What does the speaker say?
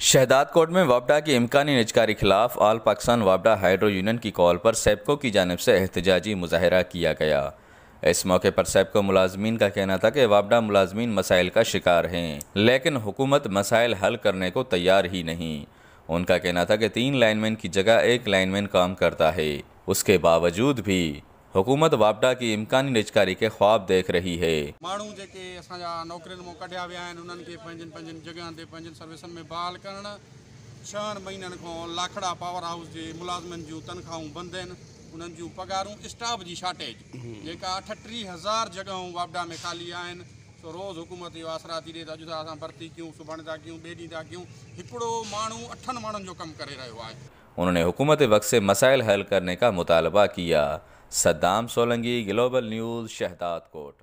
Shahdad coat में वापडा की इम्कानी निजकारी खिलाफ आल पाकिस्तान वापडा हाइड्रो यूनियन की कॉल पर सेप्को की जानिब से एहतजाजी मुजाहरा किया गया। इस मौके पर सेप्को मुलाजमीन का कहना था कि वापडा मुलाजमीन मसाइल का शिकार हैं, लेकिन हुकूमत मसाइल हल करने को तैयार ही नहीं। उनका कहना था कि 3 लाइनमैन की जगह 1 लाइनमैन काम करता है, उसके बावजूद भी हुकूमत वापडा की इम्कानी निजकारी के ख्वाब देख रही है। माण्हू जेके असांजा नौकरियुनि मां कढिया विया आहिनि उन्हनि खे पंहिंजनि जॻहियुनि ते पंहिंजनि सर्विसनि में बहाल करणु, 6 महीननि खां लाखड़ा पावर हाउस जे मुलाज़िमनि जूं तनख़्वाहूं बंदि आहिनि, उन्हनि जूं पगारूं, स्टाफ जी शार्टेज जेका 38,000 जॻहियूं वापडा में ख़ाली आहिनि। सो रोज़ हुकूमत इहो आसरा थी ॾिए त अॼु असां भर्ती कयूं, सुभाणे था कयूं, ॿिए ॾींहुं था कयूं। हिकिड़ो माण्हू 8 माण्हुनि जो कमु करे रहियो आहे। उन्होंने हुकूमत वक्त से मसाइल हल करने का मुतालबा किया। Saddam Solanki, global news, Shahdad coat.